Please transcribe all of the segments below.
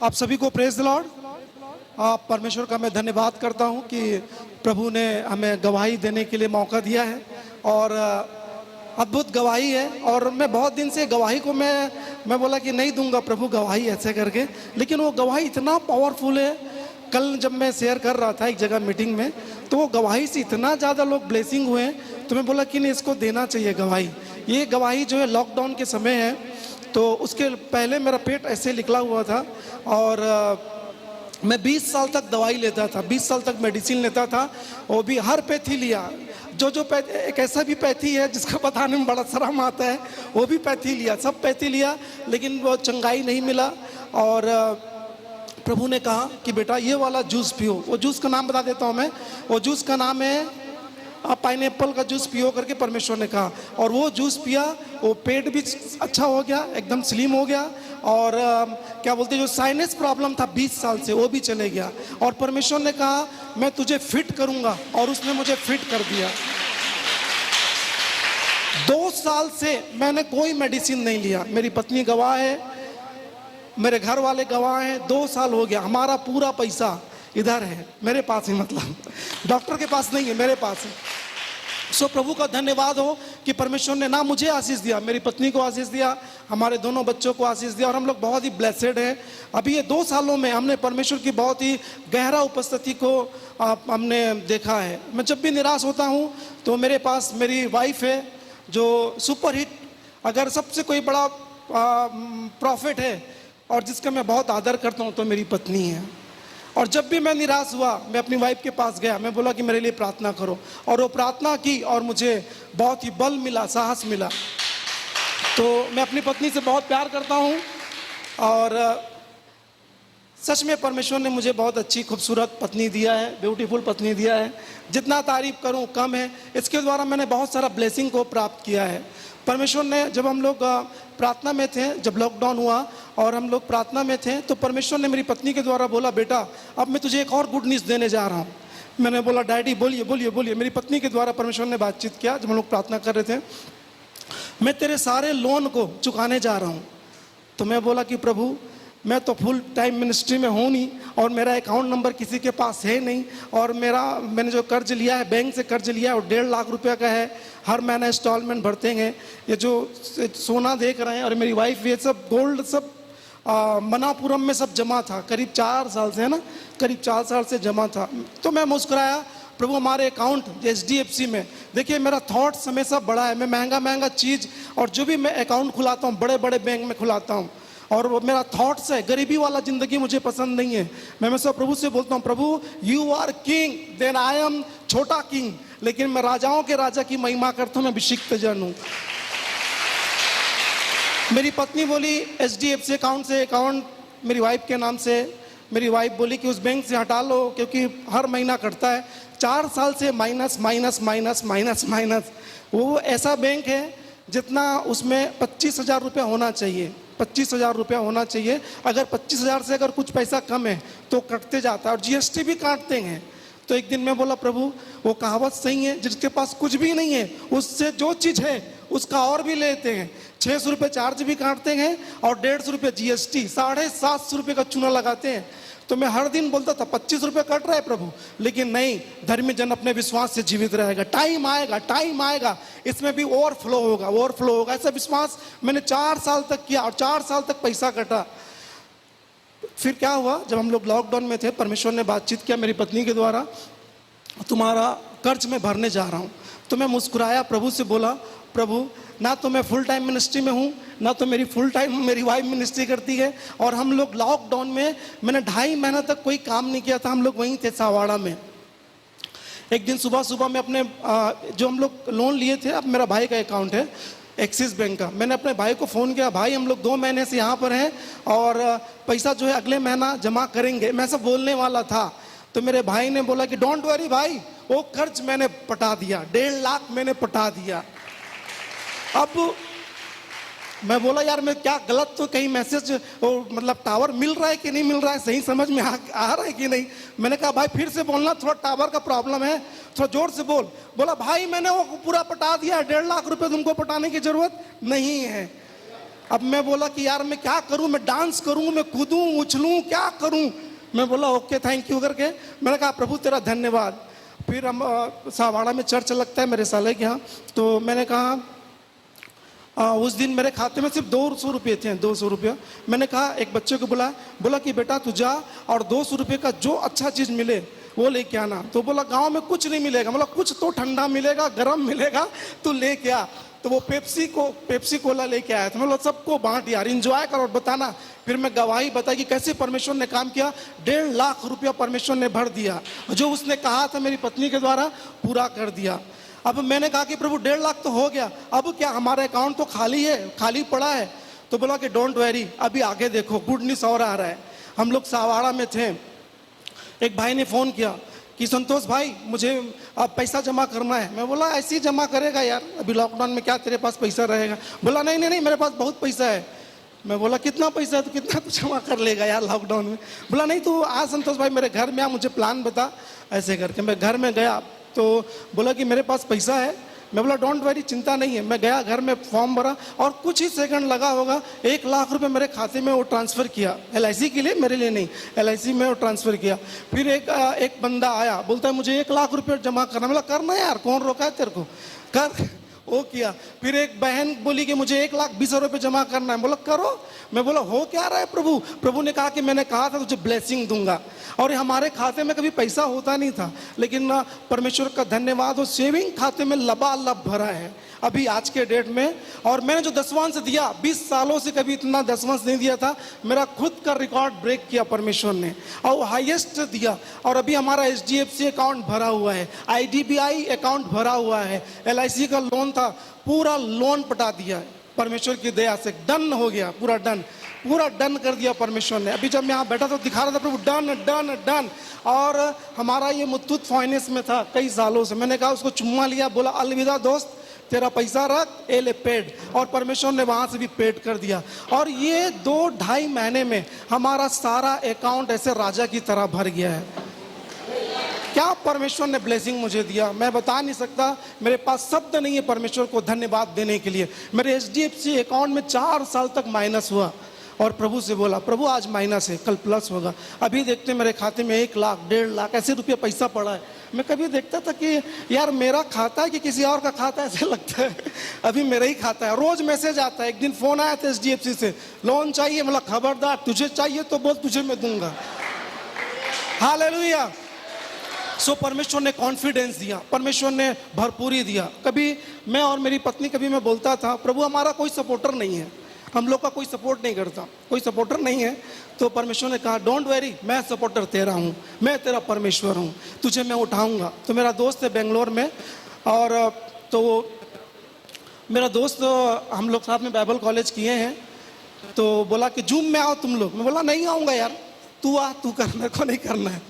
आप सभी को प्रेज द लॉर्ड। आप परमेश्वर का मैं धन्यवाद करता हूं कि प्रभु ने हमें गवाही देने के लिए मौका दिया है और अद्भुत गवाही है। और मैं बहुत दिन से गवाही को मैं बोला कि नहीं दूंगा प्रभु गवाही ऐसे करके, लेकिन वो गवाही इतना पावरफुल है। कल जब मैं शेयर कर रहा था एक जगह मीटिंग में, तो वो गवाही से इतना ज़्यादा लोग ब्लेसिंग हुए हैं, तो मैं बोला कि नहीं इसको देना चाहिए गवाही। ये गवाही जो है लॉकडाउन के समय है, तो उसके पहले मेरा पेट ऐसे निकला हुआ था और मैं 20 साल तक दवाई लेता था, 20 साल तक मेडिसिन लेता था, वो भी हर पैथी लिया। जो एक ऐसा भी पैथी है जिसका बताने में बड़ा शर्म आता है, वो भी पैथी लिया, सब पैथी लिया, लेकिन वो चंगाई नहीं मिला। और प्रभु ने कहा कि बेटा ये वाला जूस पियो। वो जूस का नाम बता देता हूँ मैं, वो जूस का नाम है पाइनएप्पल का जूस पियो करके परमेश्वर ने कहा। और वो जूस पिया, वो पेट भी अच्छा हो गया, एकदम स्लिम हो गया। और क्या बोलते जो साइनस प्रॉब्लम था 20 साल से, वो भी चले गया। और परमेश्वर ने कहा मैं तुझे फिट करूंगा, और उसने मुझे फिट कर दिया। 2 साल से मैंने कोई मेडिसिन नहीं लिया। मेरी पत्नी गवाह है, मेरे घर वाले गवाह हैं। 2 साल हो गया, हमारा पूरा पैसा इधर है, मेरे पास ही, मतलब डॉक्टर के पास नहीं है, मेरे पास है। सो प्रभु का धन्यवाद हो कि परमेश्वर ने ना मुझे आशीष दिया, मेरी पत्नी को आशीष दिया, हमारे दोनों बच्चों को आशीष दिया, और हम लोग बहुत ही ब्लेसेड हैं। अभी ये 2 सालों में हमने परमेश्वर की बहुत ही गहरा उपस्थिति को हमने देखा है। मैं जब भी निराश होता हूँ तो मेरे पास मेरी वाइफ है जो सुपर हिट, अगर सबसे कोई बड़ा प्रॉफिट है और जिसका मैं बहुत आदर करता हूँ तो मेरी पत्नी है। और जब भी मैं निराश हुआ, मैं अपनी वाइफ के पास गया, मैं बोला कि मेरे लिए प्रार्थना करो, और वो प्रार्थना की और मुझे बहुत ही बल मिला, साहस मिला। तो मैं अपनी पत्नी से बहुत प्यार करता हूँ और सच में परमेश्वर ने मुझे बहुत अच्छी खूबसूरत पत्नी दिया है, ब्यूटीफुल पत्नी दिया है। जितना तारीफ करूँ कम है। इसके द्वारा मैंने बहुत सारा ब्लेसिंग को प्राप्त किया है। परमेश्वर ने, जब हम लोग प्रार्थना में थे, जब लॉकडाउन हुआ और हम लोग प्रार्थना में थे, तो परमेश्वर ने मेरी पत्नी के द्वारा बोला बेटा अब मैं तुझे एक और गुड न्यूज़ देने जा रहा हूँ। मैंने बोला डैडी बोलिए बोलिए बोलिए। मेरी पत्नी के द्वारा परमेश्वर ने बातचीत किया जब हम लोग प्रार्थना कर रहे थे, मैं तेरे सारे लोन को चुकाने जा रहा हूँ। तो मैं बोला कि प्रभु मैं तो फुल टाइम मिनिस्ट्री में हूँ नहीं, और मेरा अकाउंट नंबर किसी के पास है नहीं, और मैंने जो कर्ज लिया है, बैंक से कर्ज लिया है, वो 1.5 लाख रुपए का है। हर महीना इंस्टॉलमेंट भरते हैं। ये जो सोना देख रहे हैं, और मेरी वाइफ, ये सब गोल्ड सब मनापुरम में सब जमा था, करीब 4 साल से, है ना, करीब 4 साल से जमा था। तो मैं मुस्कुराया, प्रभु हमारे अकाउंट HDFC में, देखिए मेरा थॉट्स हमेशा बड़ा है। मैं महंगा चीज़, और जो भी मैं अकाउंट खुलाता हूँ बड़े बड़े बैंक में खुलाता हूँ, और वो मेरा थॉट्स है, गरीबी वाला ज़िंदगी मुझे पसंद नहीं है। मैं हमेशा प्रभु से बोलता हूँ प्रभु you are king, then I am छोटा किंग, लेकिन मैं राजाओं के राजा की महिमा करता हूँ, मैं अभिषिक्त जन हूँ। मेरी पत्नी बोली HDFC अकाउंट से अकाउंट मेरी वाइफ के नाम से, मेरी वाइफ बोली कि उस बैंक से हटा लो क्योंकि हर महीना कटता है। 4 साल से minus minus minus minus minus. वो ऐसा बैंक है जितना उसमें 25,000 रुपया होना चाहिए, 25,000 रुपया होना चाहिए। अगर 25,000 से अगर कुछ पैसा कम है तो कटते जाता है, और GST भी काटते हैं। तो एक दिन मैं बोला प्रभु वो कहावत सही है, जिसके पास कुछ भी नहीं है उससे जो चीज़ है उसका और भी लेते हैं। 600 रुपये चार्ज भी काटते हैं और 150 रुपये GST, 750 रुपये का चूना लगाते हैं। तो मैं हर दिन बोलता था 25 रुपये कट रहा है प्रभु, लेकिन नहीं, धर्मी जन अपने विश्वास से जीवित रहेगा। टाइम आएगा इसमें भी ओवरफ्लो होगा। ऐसा विश्वास मैंने 4 साल तक किया, और 4 साल तक पैसा कटा। फिर क्या हुआ, जब हम लोग लॉकडाउन में थे, परमेश्वर ने बातचीत किया मेरी पत्नी के द्वारा, तुम्हारा कर्ज मैं भरने जा रहा हूँ। तो मैं मुस्कुराया, प्रभु से बोला प्रभु ना तो मैं फुल टाइम मिनिस्ट्री में हूँ, ना तो मेरी वाइफ मिनिस्ट्री करती है, और हम लोग लॉकडाउन में, मैंने 2.5 महीना तक कोई काम नहीं किया था। हम लोग वहीं थे सावाड़ा में। एक दिन सुबह में अपने जो हम लोग लोन लिए थे, अब मेरा भाई का अकाउंट है एक्सिस बैंक का, मैंने अपने भाई को फ़ोन किया, भाई हम लोग 2 महीने से यहाँ पर हैं और पैसा जो है अगले महीना जमा करेंगे। मैं सब बोलने वाला था, तो मेरे भाई ने बोला कि डोंट वरी भाई, वो कर्ज मैंने पटा दिया, 1.5 लाख मैंने पटा दिया। अब मैं बोला यार मैं क्या गलत, तो कहीं मैसेज मतलब टावर मिल रहा है कि नहीं मिल रहा है, सही समझ में आ रहा है कि नहीं। मैंने कहा भाई फिर से बोलना, थोड़ा टावर का प्रॉब्लम है, थोड़ा जोर से बोल। बोला भाई मैंने वो पूरा पटा दिया, 1.5 लाख रुपए तुमको पटाने की जरूरत नहीं है। अब मैं बोला कि यार मैं क्या करूं, मैं डांस करूं, मैं कूदूं उछलूं, क्या करूं। मैं बोला ओके थैंक यू करके मैंने कहा प्रभु तेरा धन्यवाद। फिर हम सावाड़ा में चर्च लगता है मेरे साले के यहाँ, तो मैंने कहा उस दिन मेरे खाते में सिर्फ 200 रुपये थे, 200 रुपये। मैंने कहा एक बच्चे को बोला कि बेटा तू जा और 200 रुपये का जो अच्छा चीज़ मिले वो लेके आना। तो बोला गांव में कुछ नहीं मिलेगा, मतलब कुछ तो ठंडा मिलेगा, गर्म मिलेगा, तू लेके आ। तो वो पेप्सी कोला लेके आया था। मतलब सबको बांट यार, इंजॉय करो और बताना। फिर मैं गवाही बताई कि कैसे परमेश्वर ने काम किया। 1.5 लाख रुपया परमेश्वर ने भर दिया, जो उसने कहा था मेरी पत्नी के द्वारा पूरा कर दिया। अब मैंने कहा कि प्रभु 1.5 लाख तो हो गया, अब क्या हमारा अकाउंट तो खाली है, खाली पड़ा है। तो बोला कि डोंट वेरी, अभी आगे देखो, गुड न्यूज़ और आ रहा है। हम लोग सावाड़ा में थे, एक भाई ने फ़ोन किया कि संतोष भाई मुझे अब पैसा जमा करना है। मैं बोला ऐसे ही जमा करेगा यार, अभी लॉकडाउन में क्या तेरे पास पैसा रहेगा। बोला नहीं नहीं नहीं मेरे पास बहुत पैसा है। मैं बोला कितना पैसा है, तो कितना तो जमा कर लेगा यार लॉकडाउन में। बोला नहीं तू आ संतोष भाई मेरे घर में आ, मुझे प्लान बता। ऐसे करके मैं घर में गया तो बोला कि मेरे पास पैसा है। मैं बोला डोंट वरी, चिंता नहीं है। मैं गया घर में, फॉर्म भरा और कुछ ही सेकंड लगा होगा, 1 लाख रुपए मेरे खाते में वो ट्रांसफ़र किया। LIC के लिए, मेरे लिए नहीं, LIC में वो ट्रांसफ़र किया। फिर एक बंदा आया, बोलता है मुझे 1 लाख रुपये जमा करना। बोला करना यार, कौन रोका है तेरे को, कर। वो किया। फिर एक बहन बोली कि मुझे 1,20,000 रुपये जमा करना है। बोला करो। मैं बोला हो क्या रहा है प्रभु। प्रभु ने कहा कि मैंने कहा था तुझे ब्लेसिंग दूंगा। और हमारे खाते में कभी पैसा होता नहीं था, लेकिन परमेश्वर का धन्यवाद, वो सेविंग खाते में लबालब भरा है अभी आज के डेट में। और मैंने जो दसवांश दिया, 20 सालों से कभी इतना दसवांश नहीं दिया था। मेरा खुद का रिकॉर्ड ब्रेक किया परमेश्वर ने और हाईएस्ट दिया। और अभी हमारा HDFC अकाउंट भरा हुआ है, IDBI अकाउंट भरा हुआ है, LIC का लोन था, पूरा लोन पटा दिया है परमेश्वर की दया से। डन हो गया, पूरा डन कर दिया परमेश्वर ने। अभी जब मैं यहाँ बैठा तो दिखा रहा था प्रभु डन डन डन। और हमारा ये मुथूट फाइनेंस में था कई सालों से। मैंने कहा उसको चुम्मा लिया, बोला अलविदा दोस्त, तेरा पैसा रख, ए ले पेड। और परमेश्वर ने वहाँ से भी पेड कर दिया। और ये 2-2.5 महीने में हमारा सारा अकाउंट ऐसे राजा की तरह भर गया है। क्या परमेश्वर ने ब्लेसिंग मुझे दिया, मैं बता नहीं सकता। मेरे पास शब्द नहीं है परमेश्वर को धन्यवाद देने के लिए। मेरे HDFC अकाउंट में 4 साल तक माइनस हुआ और प्रभु से बोला प्रभु आज माइनस है, कल प्लस होगा। अभी देखते मेरे खाते में 1 लाख 1.5 लाख ऐसे रुपये पैसा पड़ा है। मैं कभी देखता था कि यार मेरा खाता है कि किसी और का खाता है, ऐसे लगता है अभी मेरा ही खाता है। रोज मैसेज आता है। एक दिन फोन आया था HDFC से, लोन चाहिए। मतलब खबरदार, तुझे चाहिए तो बोल, तुझे मैं दूंगा। हालेलुया। सो परमेश्वर ने कॉन्फिडेंस दिया, परमेश्वर ने भरपूरी दिया। कभी मैं और मेरी पत्नी, कभी मैं बोलता था प्रभु हमारा कोई सपोर्टर नहीं है, हम लोग का कोई सपोर्ट नहीं करता, कोई सपोर्टर नहीं है। तो परमेश्वर ने कहा डोंट वेरी, मैं सपोर्टर तेरा हूँ, मैं तेरा परमेश्वर हूँ, तुझे मैं उठाऊँगा। तो मेरा दोस्त है बेंगलोर में, और तो मेरा दोस्त, हम लोग साथ में बाइबल कॉलेज किए हैं। तो बोला कि जूम में आओ तुम लोग। मैं बोला नहीं आऊँगा यार, तू आ, तू कर, मेरे को नहीं करना है,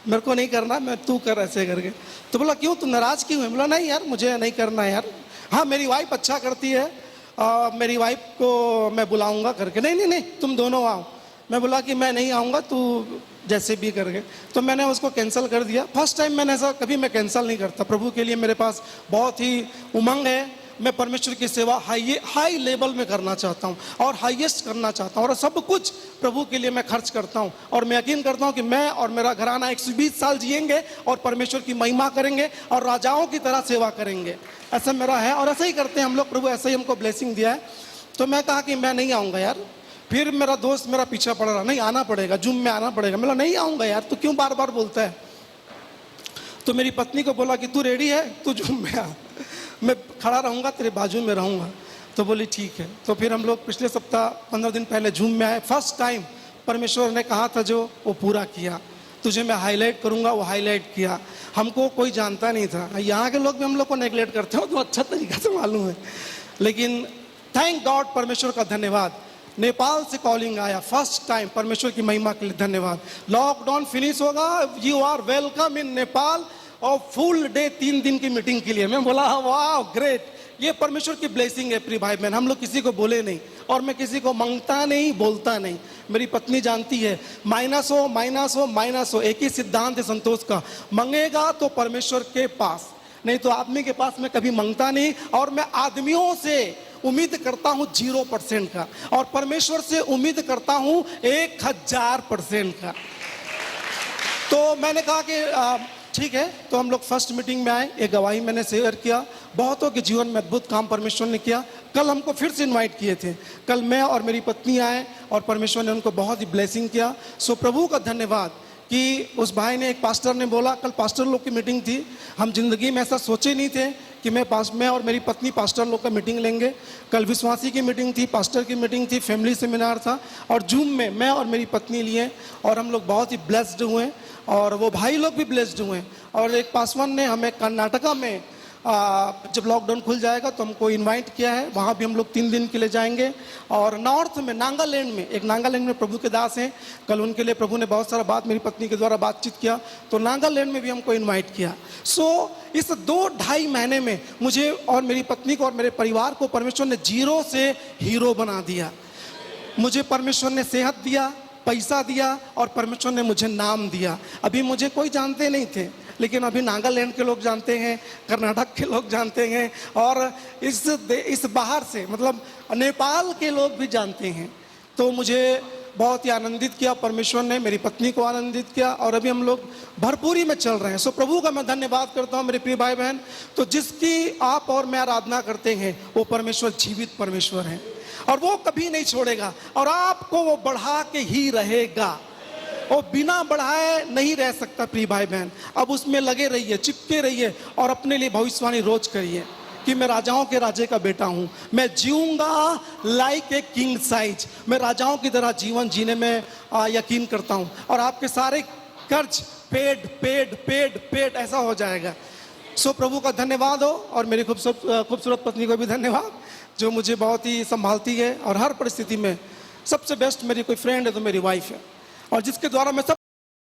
मेरे को नहीं करना, मैं तू कर, ऐसे करके। तो बोला क्यों, तू नाराज़ क्यों है। बोला नहीं यार मुझे नहीं करना है यार। हाँ मेरी वाइफ अच्छा करती है, मेरी वाइफ को मैं बुलाऊंगा करके। नहीं नहीं नहीं तुम दोनों आओ। मैं बोला कि मैं नहीं आऊँगा, तू जैसे भी करके। तो मैंने उसको कैंसिल कर दिया। फर्स्ट टाइम मैंने ऐसा, कभी मैं कैंसिल नहीं करता। प्रभु के लिए मेरे पास बहुत ही उमंग है। मैं परमेश्वर की सेवा हाई लेवल में करना चाहता हूँ और हाईएस्ट करना चाहता हूँ, और सब कुछ प्रभु के लिए मैं खर्च करता हूँ। और मैं यकीन करता हूँ कि मैं और मेरा घराना 120 साल जिएंगे और परमेश्वर की महिमा करेंगे और राजाओं की तरह सेवा करेंगे। ऐसा मेरा है और ऐसा ही करते हैं हम लोग। प्रभु ऐसे ही हमको ब्लेसिंग दिया है। तो मैं कहा कि मैं नहीं आऊँगा यार। फिर मेरा दोस्त मेरा पीछा पड़ रहा, नहीं आना पड़ेगा, जूम में आना पड़ेगा। मैं नहीं आऊँगा यार, तो क्यों बार बार बोलता है। तो मेरी पत्नी को बोला कि तू रेडी है, तू जूम में आ, मैं खड़ा रहूँगा, तेरे बाजू में रहूँगा। तो बोली ठीक है। तो फिर हम लोग पिछले सप्ताह 15 दिन पहले जूम में आए। फर्स्ट टाइम परमेश्वर ने कहा था जो, वो पूरा किया। तुझे मैं हाईलाइट करूँगा, वो हाईलाइट किया। हमको कोई जानता नहीं था, यहाँ के लोग भी हम लोग को नेगलेक्ट करते हो तो अच्छा तरीका से मालूम है। लेकिन थैंक गॉड, परमेश्वर का धन्यवाद। नेपाल से कॉलिंग आया फर्स्ट टाइम, परमेश्वर की महिमा के लिए धन्यवाद। लॉकडाउन फिनिश होगा, you are welcome in Nepal, और फुल डे 3 दिन की मीटिंग के लिए। मैं बोला वाह ग्रेट, ये परमेश्वर की ब्लेसिंग है। प्रिय भाई बहन, हम लोग किसी को बोले नहीं और मैं किसी को मांगता नहीं, बोलता नहीं। मेरी पत्नी जानती है, माइनस हो माइनस हो माइनस हो, एक ही सिद्धांत है संतोष का, मांगेगा तो परमेश्वर के पास, नहीं तो आदमी के पास मैं कभी मांगता नहीं। और मैं आदमियों से उम्मीद करता हूँ 0% का, और परमेश्वर से उम्मीद करता हूँ 1000% का। तो मैंने कहा कि ठीक है। तो हम लोग फर्स्ट मीटिंग में आए, एक गवाही मैंने शेयर किया, बहुतों के जीवन में अद्भुत काम परमेश्वर ने किया। कल हमको फिर से इनवाइट किए थे, कल मैं और मेरी पत्नी आए और परमेश्वर ने उनको बहुत ही ब्लेसिंग किया। सो प्रभु का धन्यवाद कि उस भाई ने, एक पास्टर ने बोला, कल पास्टर लोग की मीटिंग थी, हम जिंदगी में ऐसा सोचे नहीं थे कि मैं और मेरी पत्नी पास्टर लोग का मीटिंग लेंगे। कल विश्वासी की मीटिंग थी, पास्टर की मीटिंग थी, फैमिली सेमिनार था, और जूम में मैं और मेरी पत्नी लिए, और हम लोग बहुत ही ब्लेस्ड हुए, और वो भाई लोग भी ब्लेस्ड हुए। और एक पासवान ने हमें कर्नाटका में जब लॉकडाउन खुल जाएगा तो हमको इनवाइट किया है, वहाँ भी हम लोग 3 दिन के लिए जाएंगे। और नॉर्थ में नागालैंड में, एक नागालैंड में प्रभु के दास हैं, कल उनके लिए प्रभु ने बहुत सारा बात मेरी पत्नी के द्वारा बातचीत किया, तो नागालैंड में भी हमको इनवाइट किया। सो इस 2-2.5 महीने में मुझे और मेरी पत्नी को और मेरे परिवार को परमेश्वर ने 0 से हीरो बना दिया। मुझे परमेश्वर ने सेहत दिया, पैसा दिया, और परमेश्वर ने मुझे नाम दिया। अभी मुझे कोई जानते नहीं थे, लेकिन अभी नागालैंड के लोग जानते हैं, कर्नाटक के लोग जानते हैं, और इस बाहर से मतलब नेपाल के लोग भी जानते हैं। तो मुझे बहुत ही आनंदित किया परमेश्वर ने, मेरी पत्नी को आनंदित किया, और अभी हम लोग भरपूरी में चल रहे हैं। सो प्रभु का मैं धन्यवाद करता हूँ मेरे प्रिय भाई बहन। तो जिसकी आप और मैं आराधना करते हैं वो परमेश्वर जीवित परमेश्वर है, और वो कभी नहीं छोड़ेगा, और आपको वो बढ़ा के ही रहेगा। वो बिना बढ़ाए नहीं रह सकता प्रिय भाई बहन। अब उसमें लगे रहिए, चिपके रहिए, और अपने लिए भविष्यवाणी रोज करिए कि मैं राजाओं के राजे का बेटा हूं, मैं जीऊंगा लाइक ए किंग साइज। मैं राजाओं की तरह जीवन जीने में यकीन करता हूं, और आपके सारे कर्ज पेड पेड पेड पेड ऐसा हो जाएगा। सो प्रभु का धन्यवाद हो, और मेरी खूबसूरत पत्नी को भी धन्यवाद, जो मुझे बहुत ही संभालती है, और हर परिस्थिति में सबसे बेस्ट मेरी कोई फ्रेंड है तो मेरी वाइफ है, और जिसके द्वारा मैं सब